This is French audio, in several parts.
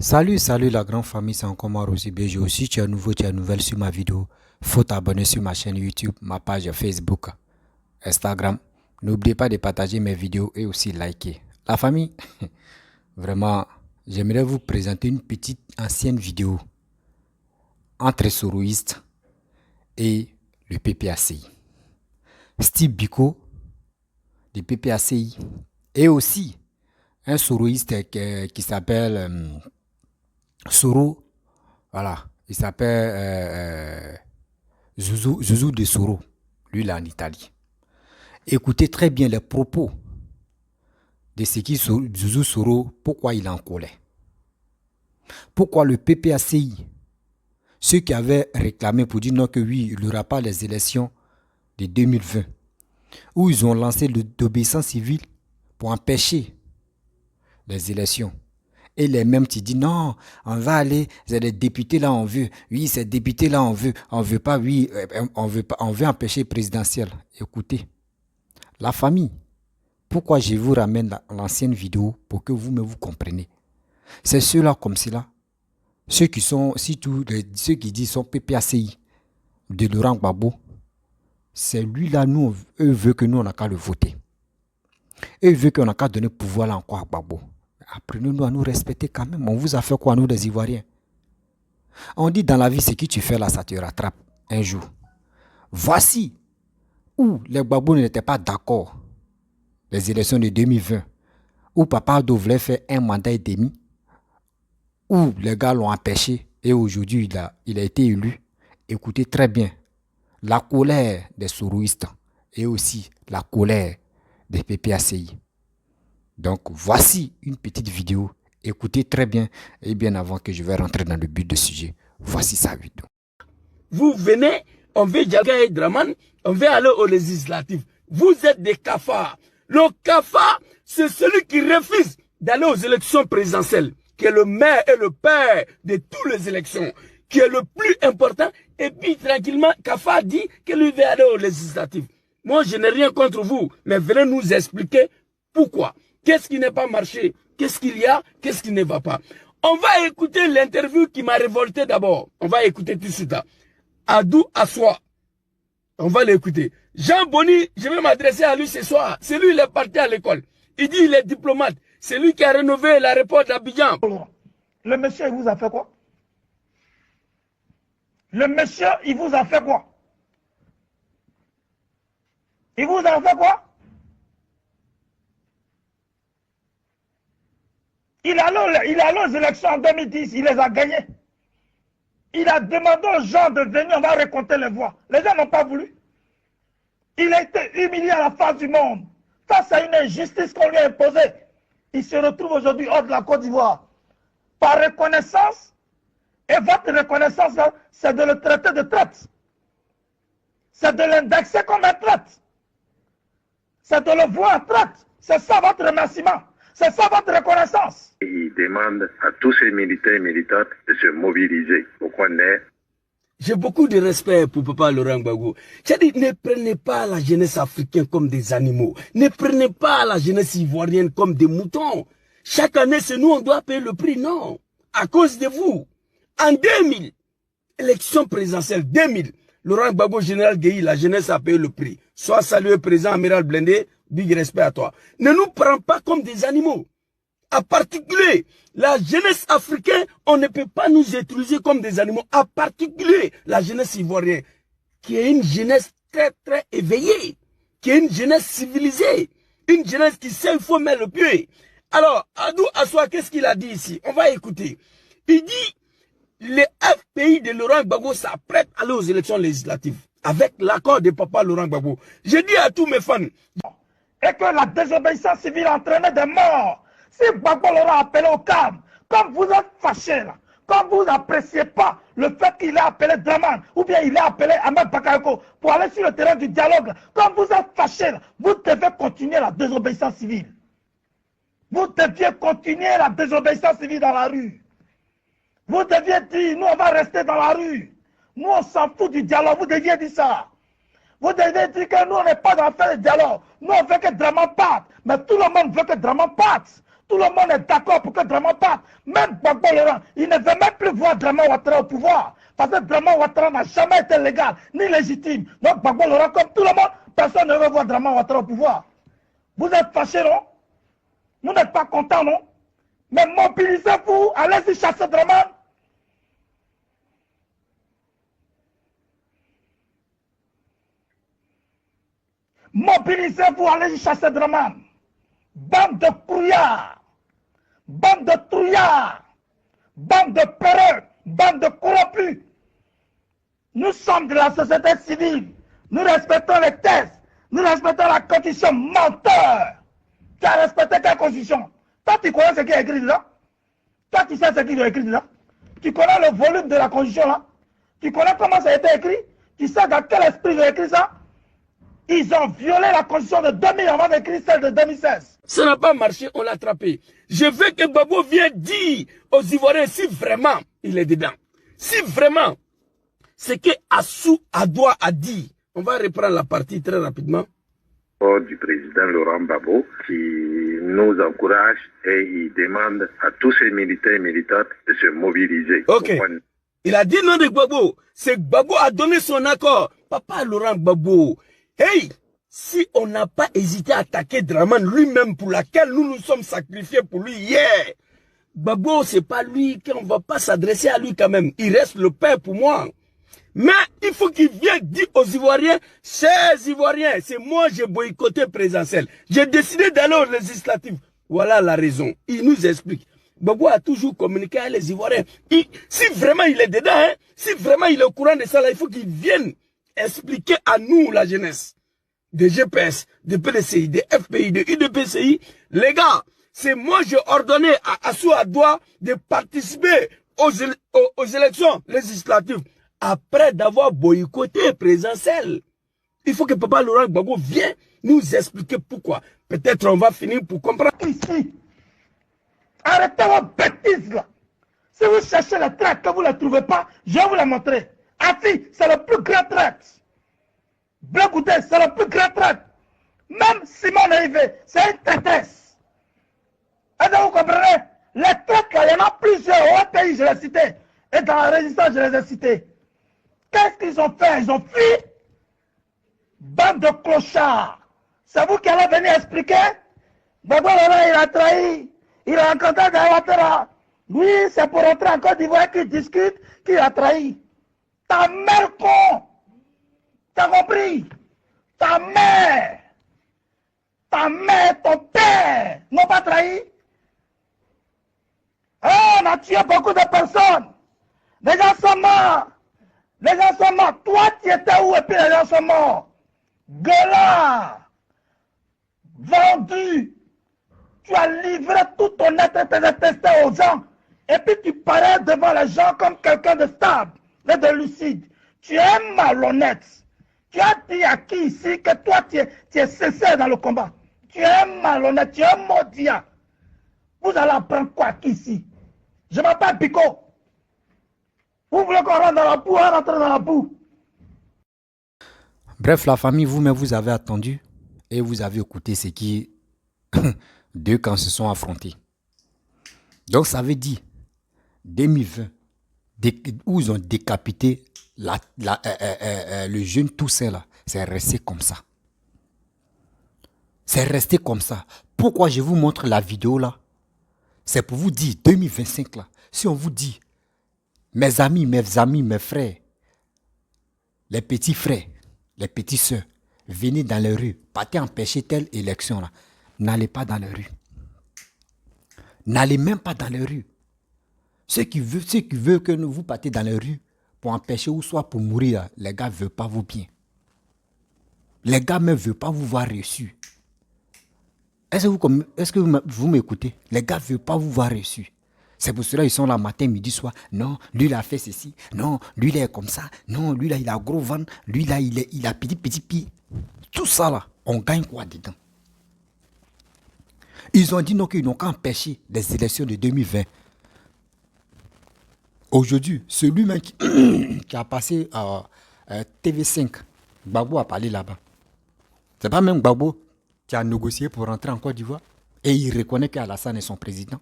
Salut la grande famille, c'est encore moi Rosy BG. Si tu es nouveau, tu es nouvelle sur ma vidéo, faut t'abonner sur ma chaîne YouTube, ma page Facebook, Instagram. N'oubliez pas de partager mes vidéos et aussi liker. La famille, vraiment, j'aimerais vous présenter une petite ancienne vidéo entre Soroïste et le PPACI. Steve Biko du PPACI et aussi un Soroïste qui s'appelle Soro. Voilà, il s'appelle Zouzou de Soro, lui là en Italie. Écoutez très bien les propos de ce qui Zouzou Soro, pourquoi il est en colère. Pourquoi le PPACI, ceux qui avaient réclamé pour dire non que oui, il n'y aura pas les élections de 2020, où ils ont lancé l'obéissance civile pour empêcher les élections. Et les mêmes qui disent non, on va aller, c'est les députés là on veut, oui ces députés là on veut pas, oui on veut pas, on veut empêcher présidentiel. Écoutez, la famille, pourquoi je vous ramène l'ancienne vidéo pour que vous compreniez. C'est ceux-là comme cela, ceux qui sont, ceux qui disent sont PPACI de Laurent Gbagbo, c'est lui là, nous, eux veulent que nous on n'a qu'à le voter. Eux veulent qu'on n'a qu'à donner pouvoir là encore à Gbagbo. Apprenez-nous à nous respecter quand même. On vous a fait quoi, nous, les Ivoiriens? On dit dans la vie, ce que tu fais là, ça te rattrape un jour. Voici où les Gbagbo n'étaient pas d'accord. Les élections de 2020, où Papa Ado voulait faire un mandat et demi, où les gars l'ont empêché et aujourd'hui, il a été élu. Écoutez très bien, la colère des Soroïstes et aussi la colère des PPACI. Donc, voici une petite vidéo. Écoutez très bien et bien avant que je vais rentrer dans le but du sujet. Voici sa vidéo. Vous venez, on veut Diaga et Draman, on veut aller aux législatives. Vous êtes des cafards. Le cafard, c'est celui qui refuse d'aller aux élections présidentielles, qui est le maire et le père de toutes les élections, qui est le plus important. Et puis, tranquillement, cafard dit qu'il veut aller aux législatives. Moi, je n'ai rien contre vous, mais venez nous expliquer pourquoi. Qu'est-ce qui n'a pas marché? Qu'est-ce qu'il y a? Qu'est-ce qui ne va pas? On va écouter l'interview qui m'a révolté d'abord. On va écouter tout de suite. Adou Assoa. On va l'écouter. Jean Boni, je vais m'adresser à lui ce soir. C'est lui, il est parti à l'école. Il dit il est diplomate. C'est lui qui a rénové l'aéroport d'Abidjan. Le monsieur, il vous a fait quoi? Le monsieur, il vous a fait quoi? Il vous a fait quoi? Il est allé aux élections en 2010, il les a gagnés. Il a demandé aux gens de venir, on va récolter les voix. Les gens n'ont pas voulu. Il a été humilié à la face du monde. Face à une injustice qu'on lui a imposée. Il se retrouve aujourd'hui hors de la Côte d'Ivoire. Par reconnaissance, et votre reconnaissance, c'est de le traiter de traite. C'est de l'indexer comme un traite. C'est de le voir en traite. C'est ça votre remerciement. C'est ça votre reconnaissance. Il demande à tous ces militaires et militantes de se mobiliser pour qu'on ait. J'ai beaucoup de respect pour Papa Laurent Gbagbo. J'ai dit, ne prenez pas la jeunesse africaine comme des animaux. Ne prenez pas la jeunesse ivoirienne comme des moutons. Chaque année, c'est nous, on doit payer le prix. Non. À cause de vous. En 2000, élection présidentielle 2000, Laurent Gbagbo, général Gueye, la jeunesse a payé le prix. Sois salué, président Amiral Blindé. Big respect à toi. Ne nous prends pas comme des animaux. En particulier, la jeunesse africaine, on ne peut pas nous utiliser comme des animaux. En particulier, la jeunesse ivoirienne, qui est une jeunesse très, très éveillée, qui est une jeunesse civilisée, une jeunesse qui sait, il faut mettre le pied. Alors, Adou Assoa, qu'est-ce qu'il a dit ici? On va écouter. Il dit, les FPI de Laurent Gbagbo s'apprêtent à aller aux élections législatives, avec l'accord de Papa Laurent Gbagbo. Je dis à tous mes fans, et que la désobéissance civile entraînait des morts. Si Gbagbo l'aura appelé au calme, comme vous êtes fâché là, comme vous n'appréciez pas le fait qu'il ait appelé Draman, ou bien il ait appelé Ahmed Bakayoko pour aller sur le terrain du dialogue, comme vous êtes fâché là, vous devez continuer la désobéissance civile. Vous deviez continuer la désobéissance civile dans la rue. Vous deviez dire, nous on va rester dans la rue. Nous on s'en fout du dialogue, vous deviez dire ça. Vous devez dire que nous, on n'est pas dans faire le dialogue. Nous, on veut que Draman parte. Mais tout le monde veut que Draman parte. Tout le monde est d'accord pour que Draman parte. Même Gbagbo Laurent, il ne veut même plus voir Draman Ouattara au pouvoir. Parce que Draman Ouattara n'a jamais été légal ni légitime. Donc Gbagbo Laurent, comme tout le monde, personne ne veut voir Draman Ouattara au pouvoir. Vous êtes fâchés, non? Vous n'êtes pas contents, non? Mais mobilisez-vous, allez-y chasser Draman. Mobilisez-vous, allez-y chasser Draman. Bande de couillards, bande de trouillards, bande de peureux, bande de corrompus. Nous sommes de la société civile. Nous respectons les textes. Nous respectons la constitution. Menteur. Tu as respecté quelle constitution? Toi, tu connais ce qui est écrit dedans? Toi, tu sais ce qui est écrit dedans? Tu connais le volume de la constitution là? Tu connais comment ça a été écrit? Tu sais dans quel esprit j'ai écrit ça? Ils ont violé la constitution de 2000 avant d'écrire celle de 2016. Ça n'a pas marché, on l'a attrapé. Je veux que Gbagbo vienne dire aux Ivoiriens si vraiment il est dedans. Si vraiment ce que Assou Adoua a dit. On va reprendre la partie très rapidement. Du président Laurent Gbagbo qui nous encourage et il demande à tous ces militaires et militantes de se mobiliser. Ok. Il a dit non de Gbagbo. C'est Gbagbo a donné son accord. Papa Laurent Gbagbo. Hey, si on n'a pas hésité à attaquer Draman lui-même pour laquelle nous nous sommes sacrifiés pour lui hier, Gbagbo, c'est pas lui qu'on va pas s'adresser à lui quand même. Il reste le père pour moi. Mais il faut qu'il vienne dire aux Ivoiriens, chers Ivoiriens, c'est moi j'ai boycotté présidentiel. J'ai décidé d'aller aux législatives. Voilà la raison. Il nous explique. Gbagbo a toujours communiqué avec les Ivoiriens. Si vraiment il est dedans, hein, si vraiment il est au courant de ça, là, il faut qu'il vienne expliquer à nous, la jeunesse, des GPS, des PDCI, des FPI, des UDPCI. Les gars, c'est moi j'ai ordonné à Assou Adoua de participer aux élections législatives. Après d'avoir boycotté présidentiel. Il faut que Papa Laurent Gbagbo vienne nous expliquer pourquoi. Peut-être on va finir pour comprendre. Ici, arrêtez vos bêtises là. Si vous cherchez la traite que vous ne la trouvez pas, je vais vous la montrer. Assis, c'est le plus grand traite. Blagouté, c'est le plus grand traite. Même Simon Rivet, c'est une traitesse. Est-ce que vous comprenez? Les traites là, il y en a plusieurs. Au pays, je les ai cités. Et dans la résistance, je les ai cités. Qu'est-ce qu'ils ont fait? Ils ont fui. Bande de clochards. C'est vous qui allez venir expliquer? Gbagbo Laurent, il a trahi. Il a rencontré des Ouattara. Lui, c'est pour rentrer en Côte d'Ivoire qu'il discute qu'il a trahi. Ta mère, con. T'as compris? Ta mère, ton père n'ont pas trahi. Oh, on a tué beaucoup de personnes. Les gens sont morts. Les gens sont morts. Toi, tu étais où et puis les gens sont morts? Gueulard. Vendu. Tu as livré tout ton être et tes intestins aux gens. Et puis tu parais devant les gens comme quelqu'un de stable et de lucide. Tu es malhonnête. Tu as dit à qui ici que toi, tu es sincère dans le combat. Tu es malhonnête. Tu es maudit. Vous allez apprendre quoi qui ici? Je m'appelle Pico. Vous voulez qu'on rentre dans la boue, on rentre dans la boue. Bref, la famille, vous-même, vous avez attendu et vous avez écouté ce qui deux camps se sont affrontés. Donc, ça veut dire 2020, où ils ont décapité le jeune Toussaint là. C'est resté comme ça. C'est resté comme ça. Pourquoi je vous montre la vidéo là? C'est pour vous dire, 2025 là, si on vous dit, mes amis, mes frères, les petits frères, les petites sœurs, venez dans les rues, partez empêcher telle élection là. N'allez pas dans les rues. N'allez même pas dans les rues. Ceux qui veulent que vous partez dans les rues pour empêcher ou soit pour mourir, les gars ne veulent pas vous bien. Les gars ne veulent pas vous voir reçu. Est-ce que vous m'écoutez? Les gars ne veulent pas vous voir reçu. C'est pour cela qu'ils sont là matin, midi, soir. Non, lui il a fait ceci. Non, lui il est comme ça. Non, lui là il a gros ventre. Lui là il a petit pied. Tout ça là, on gagne quoi dedans? Ils ont dit non qu'ils n'ont qu'à empêcher les élections de 2020. Aujourd'hui, celui-même qui a passé à TV5, Gbagbo a parlé là-bas. C'est pas même Gbagbo qui a négocié pour rentrer en Côte d'Ivoire. Et il reconnaît qu'Alassane est son président.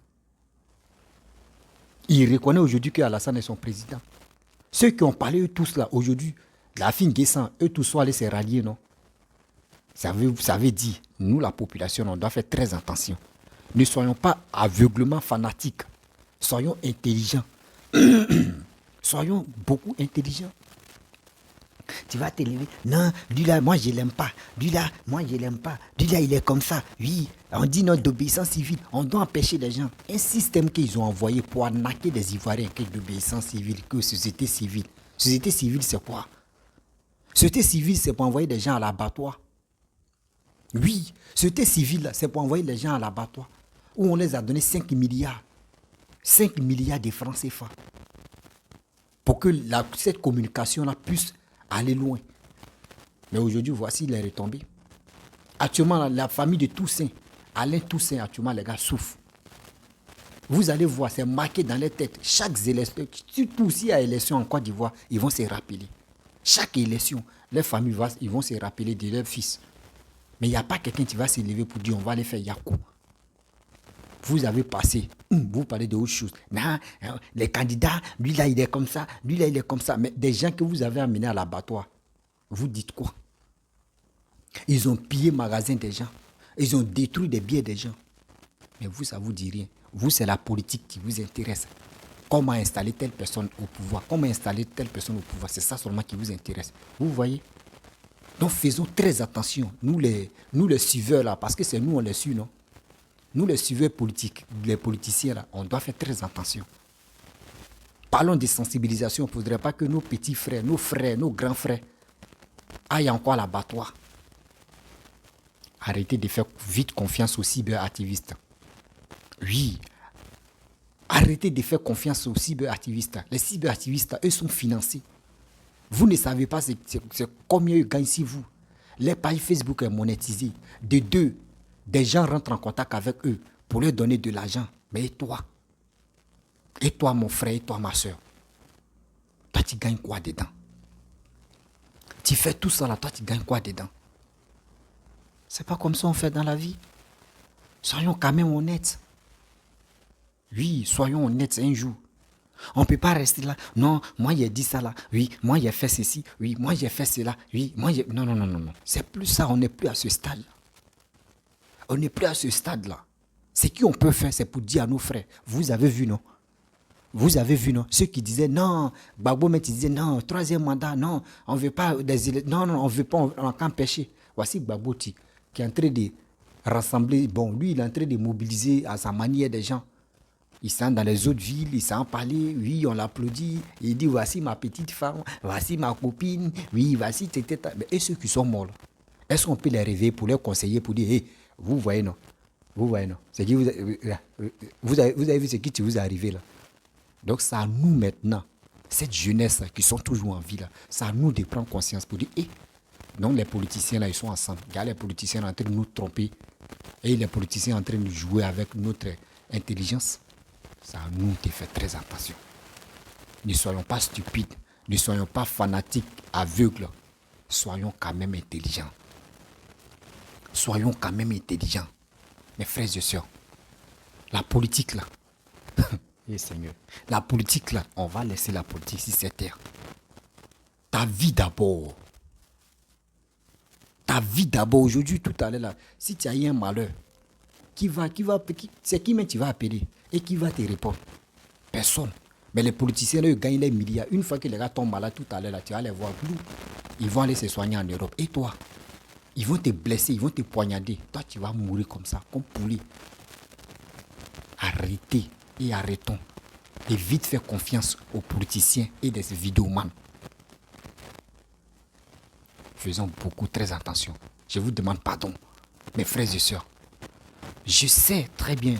Il reconnaît aujourd'hui qu'Alassane est son président. Ceux qui ont parlé, eux tous là, aujourd'hui, la fin Guessan, eux tous sont allés se rallier, non? Ça veut dire, nous la population, on doit faire très attention. Ne soyons pas aveuglement fanatiques. Soyons intelligents. Soyons beaucoup intelligents. Tu vas te lever. Non, lui là, moi je l'aime pas. Lui là, moi je l'aime pas. Lui là, il est comme ça. Oui, on dit non d'obéissance civile. On doit empêcher les gens. Un système qu'ils ont envoyé pour arnaquer des Ivoiriens avec d'obéissance civile, que société civile. Société civile, c'est quoi? Société civile, c'est pour envoyer des gens à l'abattoir. Oui, société civile, c'est pour envoyer les gens à l'abattoir. Où on les a donné 5 milliards. 5 milliards de francs CFA. Pour que cette communication-là puisse aller loin. Mais aujourd'hui, voici les retombées. Actuellement, la famille de Toussaint, Alain Toussaint, actuellement, les gars souffrent. Vous allez voir, c'est marqué dans les têtes. Chaque élection, surtout s'il y a élection en Côte d'Ivoire, ils vont se rappeler. Chaque élection, les familles ils vont se rappeler de leurs fils. Mais il n'y a pas quelqu'un qui va se lever pour dire on va les faire Yakou. Vous avez passé, vous parlez de autre chose. Non, les candidats, lui là il est comme ça, lui là il est comme ça. Mais des gens que vous avez amenés à l'abattoir, vous dites quoi? Ils ont pillé le magasin des gens. Ils ont détruit des biens des gens. Mais vous, ça ne vous dit rien. Vous, c'est la politique qui vous intéresse. Comment installer telle personne au pouvoir? Comment installer telle personne au pouvoir? C'est ça seulement qui vous intéresse. Vous voyez? Donc faisons très attention. Nous les suiveurs là, parce que c'est nous on les suit, non? Nous les suiveurs politiques, les politiciens là, on doit faire très attention. Parlons de sensibilisation. Il ne faudrait pas que nos petits frères, nos grands frères aillent encore à l'abattoir. Arrêtez de faire vite confiance aux cyberactivistes. Oui. Arrêtez de faire confiance aux cyberactivistes. Les cyberactivistes, eux, sont financés. Vous ne savez pas c'est combien ils gagnent si vous. Les pages Facebook est monétisé. De deux, des gens rentrent en contact avec eux pour leur donner de l'argent. Mais et toi? Et toi, mon frère, et toi, ma soeur? Toi, tu gagnes quoi dedans? Tu fais tout ça là, toi, tu gagnes quoi dedans? C'est pas comme ça on fait dans la vie. Soyons quand même honnêtes. Oui, soyons honnêtes un jour. On ne peut pas rester là. Non, moi j'ai dit ça là. Oui, moi j'ai fait ceci. Oui, moi j'ai fait cela. Oui, moi j'ai... Non, non, non, non, non. C'est plus ça, on n'est plus à ce stade-là. On n'est plus à ce stade-là. Ce qu'on peut faire, c'est pour dire à nos frères, vous avez vu, non? Vous avez vu, non? Ceux qui disaient non, Gbagbo mais qui disaient non, 3e mandat, non, on ne veut pas des élections. Non, non, on ne veut pas, on n'a qu'à empêcher. Voici Gbagbo qui est en train de rassembler. Bon, lui, il est en train de mobiliser à sa manière des gens. Il s'en dans les autres villes, il s'en parler, oui, on l'applaudit. Il dit, voici ma petite femme, voici ma copine, oui, voici, etc. Mais et ceux qui sont morts, là, est-ce qu'on peut les réveiller pour les conseiller, pour dire, hey, vous voyez, non? Vous voyez, non? C'est qui vous avez vu ce qui vous est arrivé, là? Donc, c'est à nous maintenant, cette jeunesse là, qui sont toujours en vie, là, c'est à nous de prendre conscience pour dire, hey, donc les politiciens, là, ils sont ensemble. Regarde les politiciens en train de nous tromper et les politiciens en train de jouer avec notre intelligence. C'est à nous de faire très attention. Ne soyons pas stupides, ne soyons pas fanatiques, aveugles. Soyons quand même intelligents. Soyons quand même intelligents. Mes frères et sœurs, la politique là, et Seigneur, la politique là, on va laisser la politique sur cette terre. Ta vie d'abord. Ta vie d'abord. Aujourd'hui, tout à l'heure là, si tu as eu un malheur, c'est qui même tu vas appeler? Et qui va te répondre? Personne. Mais les politiciens, eux, gagnent les milliards. Une fois que les gars tombent malades tout à l'heure, là, tu vas les voir. Ils vont aller se soigner en Europe. Et toi? Ils vont te blesser, ils vont te poignarder. Toi, tu vas mourir comme ça, comme poulet. Arrêtez et arrêtons. Et vite faire confiance aux politiciens et des vidéomans. Faisons beaucoup très attention. Je vous demande pardon, mes frères et sœurs. Je sais très bien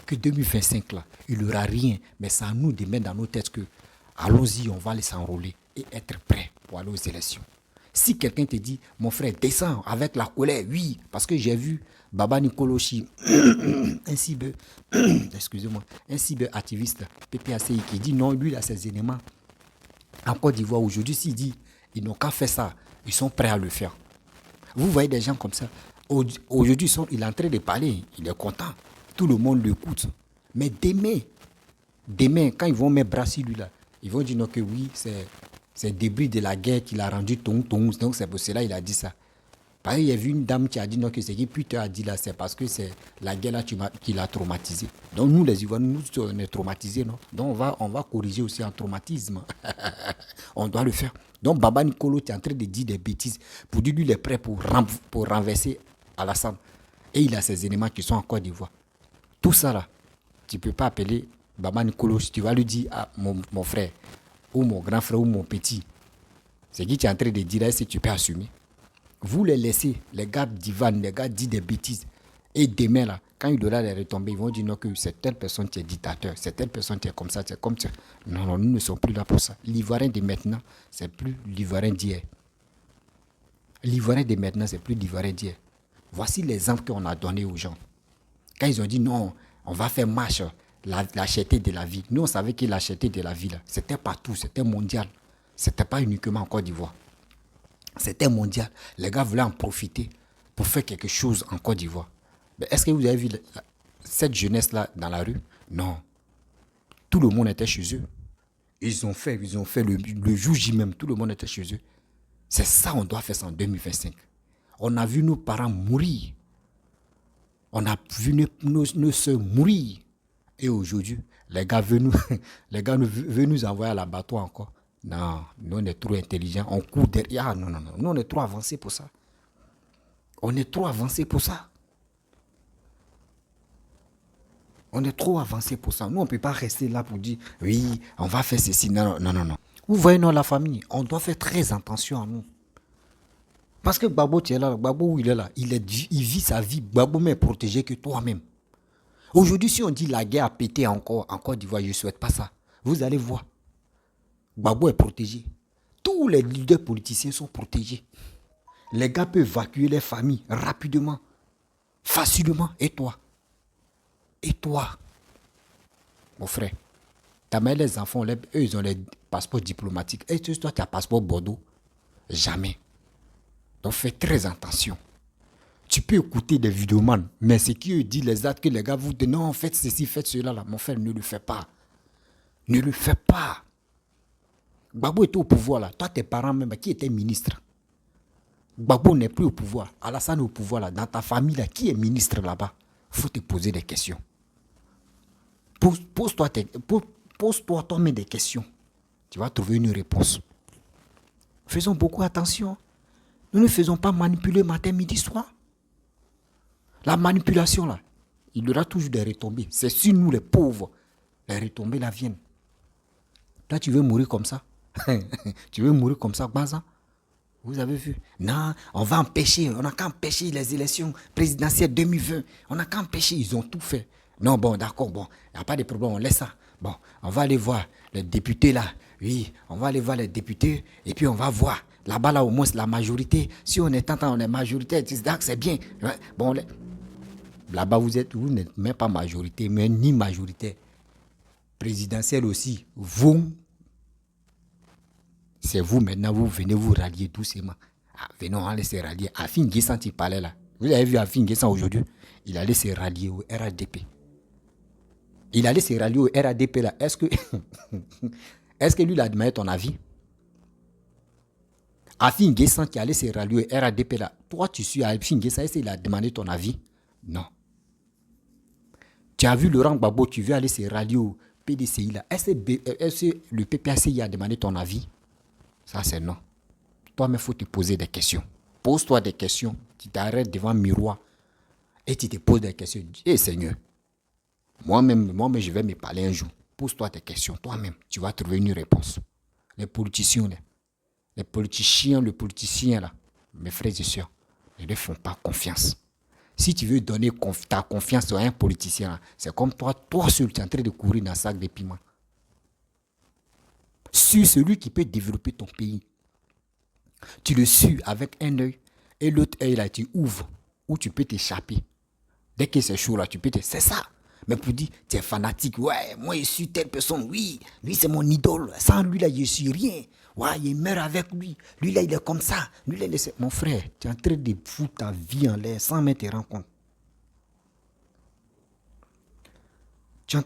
que 2025, là, il n'y aura rien, mais c'est à nous de mettre dans nos têtes que allons-y, on va aller s'enrôler et être prêt pour aller aux élections. Si quelqu'un te dit, mon frère, descends avec la colère, oui, parce que j'ai vu Baba Nicolochi, un cyberactiviste, PPACI, qui dit non, lui, il a ses éléments. En Côte d'Ivoire, aujourd'hui, s'il dit, ils n'ont qu'à faire ça, ils sont prêts à le faire. Vous voyez des gens comme ça. Aujourd'hui, il est en train de parler. Il est content. Tout le monde l'écoute. Mais demain, quand ils vont mettre Brassi, lui là, ils vont dire non, que oui, c'est débris de la guerre qui l'a rendu tong. Donc c'est pour cela qu'il a dit ça. Parce qu'il y a vu une dame qui a dit non, que ce que Peter a dit là, c'est parce que c'est la guerre là qui l'a traumatisé. Donc nous, les Ivoiriens, nous, on est traumatisés, non? Donc on va corriger aussi un traumatisme. On doit le faire. Donc Baba Nicolo, tu es en train de dire des bêtises pour dire lui, il est prêt pour renverser Alassane. Et il a ses éléments qui sont en Côte d'Ivoire. Tout ça là, tu ne peux pas appeler Baba Nicolo, tu vas lui dire à mon frère, ou mon grand frère, ou mon petit. C'est qui tu es en train de dire là, si tu peux assumer. Vous les laissez, les gars divan, les gars disent des bêtises. Et demain, là, quand il aura les retombées, ils vont dire non, que c'est telle personne qui est dictateur, c'est telle personne qui est comme ça, c'est comme ça. Non, nous ne sommes plus là pour ça. L'Ivoirien de maintenant, c'est plus l'Ivoirien d'hier. L'Ivoirien de maintenant, c'est plus l'Ivoirien d'hier. Voici l'exemple qu'on a donné aux gens. Quand ils ont dit non, on va faire marche, la cherté de la vie. Nous, on savait que la cherté de la vie, là, c'était partout, c'était mondial. C'était pas uniquement en Côte d'Ivoire. C'était mondial. Les gars voulaient en profiter pour faire quelque chose en Côte d'Ivoire. Mais est-ce que vous avez vu cette jeunesse-là dans la rue? Non. Tout le monde était chez eux. Ils ont fait le jour J même, tout le monde était chez eux. C'est ça, on doit faire ça en 2025. On a vu nos parents mourir. On a vu nos soeurs mourir. Et aujourd'hui, les gars veulent nous envoyer à l'abattoir encore. Non, nous on est trop intelligents, on court derrière. Ah, non, nous on est trop avancés pour ça. On est trop avancés pour ça. On est trop avancés pour ça. Nous on ne peut pas rester là pour dire, oui, on va faire ceci. Non. Vous voyez, non, la famille, on doit faire très attention à nous. Parce que Gbagbo, tu es là, Gbagbo, où il est là, il vit sa vie, Gbagbo mais protégé que toi-même. Aujourd'hui, si on dit la guerre a pété encore en Côte d'Ivoire, je ne souhaite pas ça. Vous allez voir. Gbagbo est protégé. Tous les leaders politiciens sont protégés. Les gars peuvent évacuer les familles rapidement, facilement. Et toi, mon frère, ta mère, les enfants, eux, ils ont les passeports diplomatiques. Et toi, tu as passeport Bordeaux. Jamais. Donc fais très attention. Tu peux écouter des vidéomans, mais ce qui dit les actes que les gars vous disent, non, faites ceci, faites cela, là. Mon frère, ne le fais pas. Ne le fais pas. Gbagbo était au pouvoir là. Toi, tes parents même, qui étaient ministres? Gbagbo n'est plus au pouvoir. Alassane est au pouvoir là. Dans ta famille là, qui est ministre là-bas? Il faut te poser des questions. Pose-toi toi-même des questions. Tu vas trouver une réponse. Faisons beaucoup attention. Nous ne faisons pas manipuler matin, midi, soir. La manipulation là, il y aura toujours des retombées. C'est sur nous les pauvres. Les retombées là viennent. Là, tu veux mourir comme ça? Tu veux mourir comme ça, Baza? Vous avez vu? Non, on va empêcher. On n'a qu'à empêcher les élections présidentielles 2020. On n'a qu'à empêcher. Ils ont tout fait. Non, bon, d'accord, bon. Il n'y a pas de problème, on laisse ça. Bon, on va aller voir les députés là. Oui, on va aller voir les députés. Et puis on va voir. Là-bas, là, au moins, c'est la majorité. Si on est tentant, on est majoritaire. C'est bien. Bon, là-bas, vous n'êtes même pas majorité, mais ni majoritaire. Présidentielle aussi. C'est vous maintenant, vous venez vous rallier doucement. Ah, venons, allez se rallier. Afin Guessan, il parlait là. Vous avez vu Afin Guessan aujourd'hui? Il allait se rallier au RADP. Il allait se rallier au RADP là. Est-ce que lui, il a demandé ton avis? Afin Guessan qui allait se rallier au RADP là. Toi, tu suis Afin Guessan, est-ce qu'il a demandé ton avis? Non. Tu as vu Laurent Gbagbo, tu veux aller se rallier au PDCI là. Est-ce que le PPACI a demandé ton avis? Ça, c'est non. Toi-même, il faut te poser des questions. Pose-toi des questions. Tu t'arrêtes devant le miroir et tu te poses des questions. Eh Seigneur, moi-même, je vais me parler un jour. Pose-toi des questions. Toi-même, tu vas trouver une réponse. Les politiciens, les politiciens, là, mes frères et sœurs, ne leur font pas confiance. Si tu veux donner ta confiance à un politicien, c'est comme toi seul, tu es en train de courir dans un sac de piment. Sur celui qui peut développer ton pays. Tu le suis avec un œil et l'autre œil là, tu ouvres où tu peux t'échapper. Dès que c'est chaud là, tu peux te... C'est ça. Mais pour dire, tu es fanatique, ouais, moi je suis telle personne, oui, lui c'est mon idole, sans lui là je suis rien. Ouais, il meurt avec lui, lui là il est comme ça, lui là il est... Mon frère, tu es en train de foutre ta vie en l'air sans même te rendre compte. Tu es en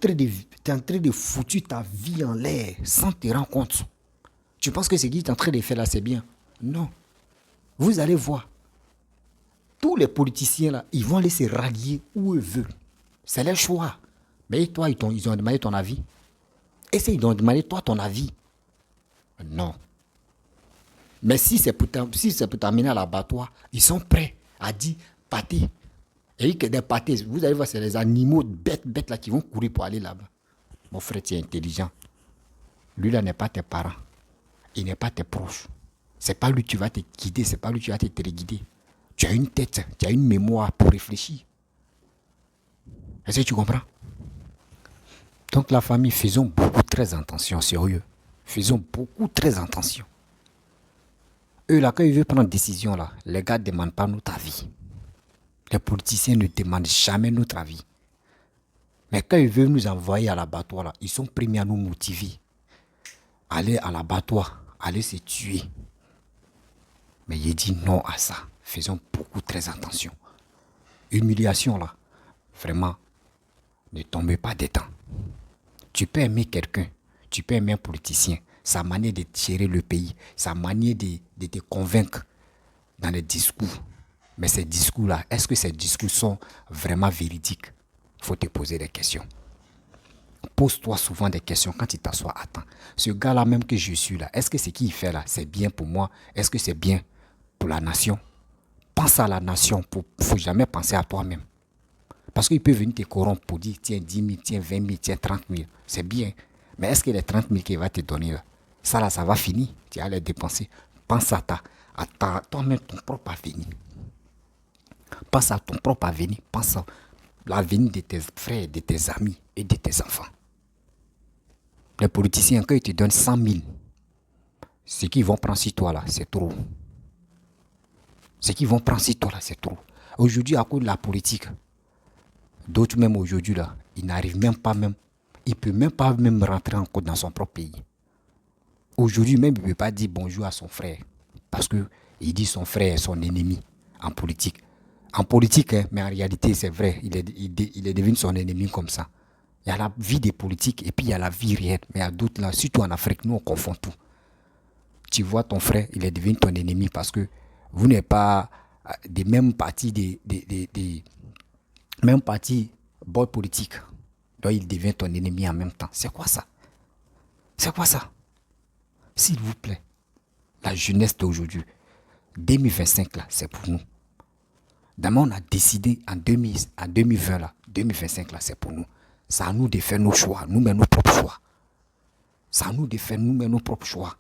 train de foutre ta vie en l'air sans te rendre compte. Tu penses que ce qu'il est en train de faire là, c'est bien? Non. Vous allez voir. Tous les politiciens là, ils vont aller se rallier où ils veulent. C'est leur choix. Mais toi, ils ont demandé ton avis. Et ils ont demandé toi ton avis. Non. Mais si c'est pour t'amener à l'abattoir, ils sont prêts à dire pâté. Et que des pâtés, vous allez voir, c'est les animaux bêtes là qui vont courir pour aller là-bas. Mon frère, tu es intelligent. Lui là n'est pas tes parents. Il n'est pas tes proches. C'est pas lui qui va te guider, c'est pas lui qui va te téléguider. Tu as une tête, tu as une mémoire pour réfléchir. Est-ce que tu comprends? Donc la famille, faisons beaucoup très attention, sérieux. Faisons beaucoup très attention. Eux là, quand ils veulent prendre une décision là, les gars ne demandent pas notre avis. Les politiciens ne demandent jamais notre avis. Mais quand ils veulent nous envoyer à l'abattoir là, ils sont premiers à nous motiver. Aller à l'abattoir, aller se tuer. Mais il dit non à ça. Faisons beaucoup très attention. Humiliation là, vraiment, ne tombez pas des temps. Tu peux aimer quelqu'un, tu peux aimer un politicien, sa manière de gérer le pays, sa manière de te convaincre dans les discours. Mais ces discours-là, est-ce que ces discours sont vraiment véridiques? Il faut te poser des questions. Pose-toi souvent des questions quand tu t'assois. Attends, ce gars-là même que je suis là, est-ce que ce qu'il fait là, c'est bien pour moi? Est-ce que c'est bien pour la nation? Pense à la nation, il ne faut jamais penser à toi-même. Parce qu'il peut venir te corrompre pour dire, tiens 10 000, tiens 20 000, tiens 30 000. C'est bien. Mais est-ce que les 30 000 qu'il va te donner là, ça là, ça va finir. Tu vas les dépenser. Pense à toi-même, ton propre avenir. Pense à ton propre avenir. Pense à l'avenir de tes frères, de tes amis et de tes enfants. Les politiciens, quand ils te donnent 100 000, ce qu'ils vont prendre sur toi là, c'est trop. Ce qu'ils vont prendre sur toi là, c'est trop. Aujourd'hui, à cause de la politique, d'autres même aujourd'hui là, ils n'arrivent même pas même, ils ne peuvent même pas même rentrer en code dans son propre pays. Aujourd'hui même, il ne peut pas dire bonjour à son frère. Parce que il dit son frère est son ennemi en politique. En politique, hein, mais en réalité, c'est vrai, il est devenu son ennemi comme ça. Il y a la vie des politiques et puis il y a la vie réelle. Mais il y a d'autres là, surtout en Afrique, nous on confond tout. Tu vois ton frère, il est devenu ton ennemi parce que vous n'êtes pas des mêmes partis, des mêmes partis bord politique. Donc il devient ton ennemi en même temps. C'est quoi ça? C'est quoi ça? S'il vous plaît, la jeunesse d'aujourd'hui, 2025 là, c'est pour nous. D'abord, on a décidé en 2020 là, 2025 là, c'est pour nous. C'est à nous de faire nos choix, nous-mêmes nos propres choix. C'est à nous de faire nous-mêmes nos propres choix.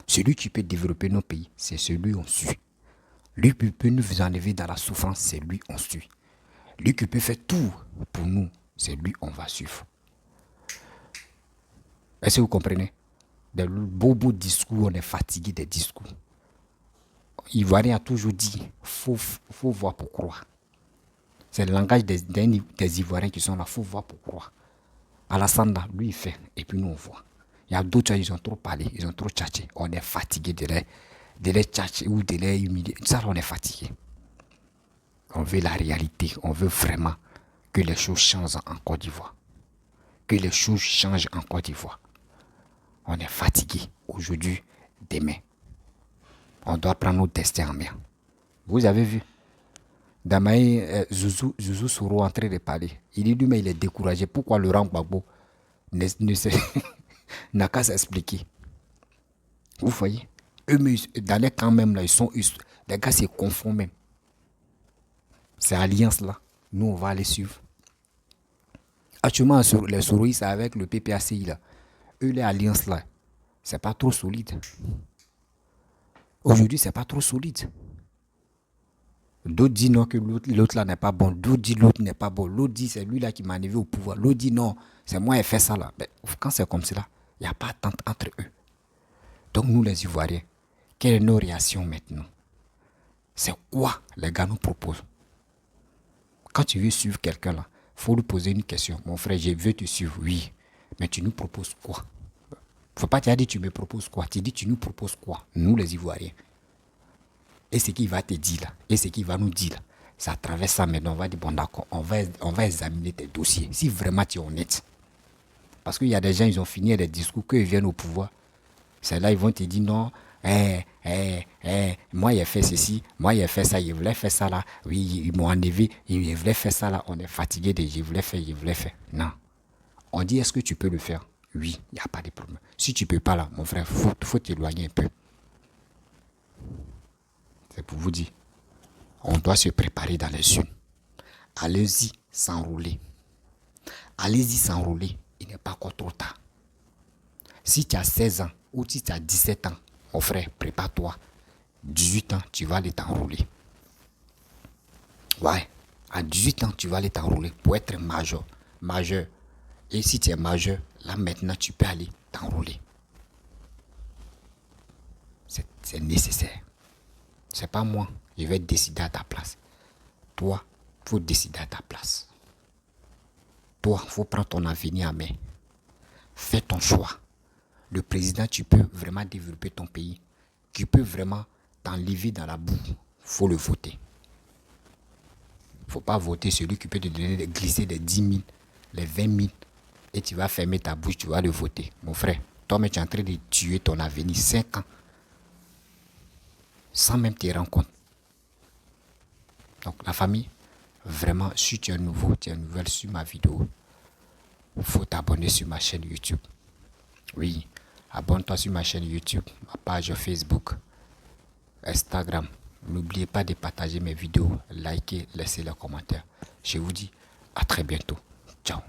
Celui qui peut développer nos pays, c'est celui qu'on suit. Lui qui peut nous enlever dans la souffrance, c'est lui qu'on suit. Lui qui peut faire tout pour nous, c'est lui qu'on va suivre. Est-ce que vous comprenez? Des beaux discours, on est fatigué des discours. Ivoirien a toujours dit, faut voir pour croire. C'est le langage des Ivoiriens qui sont là, faut voir pour croire. Alassane, lui, il fait, et puis nous, on voit. Il y a d'autres, ils ont trop parlé, ils ont trop tchatché. On est fatigué de les tchatcher ou de les humilier. Ça, on est fatigué. On veut la réalité, on veut vraiment que les choses changent en Côte d'Ivoire. Que les choses changent en Côte d'Ivoire. On est fatigué aujourd'hui, demain. On doit prendre nos destins en main. Vous avez vu Damaye Zouzou Soro en train de parler. Il dit lui-même, il est découragé. Pourquoi Laurent Gbagbo n'a qu'à s'expliquer? Vous voyez? Eux, dans les camps même, là, les gars se confondent même. Ces alliances-là, nous, on va les suivre. Actuellement, les Soroïs avec le PPACI, là, eux, les alliances-là, c'est pas trop solide. Aujourd'hui, c'est pas trop solide. D'autres disent non, que l'autre là n'est pas bon. D'autres disent l'autre n'est pas bon. L'autre dit c'est lui là qui m'a arrivé au pouvoir. L'autre dit non, c'est moi qui ai fait ça là. Mais quand c'est comme cela, il n'y a pas d'attente entre eux. Donc nous les Ivoiriens, quelle est nos réactions maintenant? C'est quoi les gars nous proposent? Quand tu veux suivre quelqu'un là, faut lui poser une question. Mon frère, je veux te suivre, oui. Mais tu nous proposes quoi? Faut pas te dire tu me proposes quoi. Tu dis tu nous proposes quoi? Nous les Ivoiriens. Et ce qu'il va te dire là, et ce qu'il va nous dire là, c'est à travers ça maintenant, on va dire bon d'accord, on va examiner tes dossiers. Si vraiment tu es honnête. Parce qu'il y a des gens, ils ont fini des discours, qu'ils viennent au pouvoir. C'est là, ils vont te dire non, moi il a fait ceci, moi il a fait ça, il voulait faire ça là. Oui, ils m'ont enlevé, il voulait faire ça là. On est fatigué de je voulais faire. Non. On dit est-ce que tu peux le faire? Oui, il n'y a pas de problème. Si tu ne peux pas là, mon frère, faut t'éloigner un peu. C'est pour vous dire. On doit se préparer dans les unes. Allez-y s'enrouler. Allez-y s'enrouler. Il n'est pas encore trop tard. Si tu as 16 ans ou si tu as 17 ans, mon frère, prépare-toi. 18 ans, tu vas aller t'enrouler. Ouais, à 18 ans, tu vas aller t'enrouler pour être majeur. Et si tu es majeur, là maintenant, tu peux aller t'enrouler. C'est nécessaire. C'est pas moi, je vais décider à ta place. Toi, il faut décider à ta place. Toi, il faut prendre ton avenir en main. Fais ton choix. Le président, tu peux vraiment développer ton pays. Tu peux vraiment t'enlever dans la boue. Il faut le voter. Il ne faut pas voter celui qui peut te donner de glisser les 10 000, les 20 000. Et tu vas fermer ta bouche, tu vas le voter. Mon frère, toi-même, tu es en train de tuer ton avenir 5 ans. Sans même te rendre compte. Donc la famille, vraiment, si tu es nouveau, tu es nouvelle sur ma vidéo, il faut t'abonner sur ma chaîne YouTube. Oui, abonne-toi sur ma chaîne YouTube, ma page Facebook, Instagram. N'oubliez pas de partager mes vidéos, liker, laisser les commentaires. Je vous dis à très bientôt. Ciao.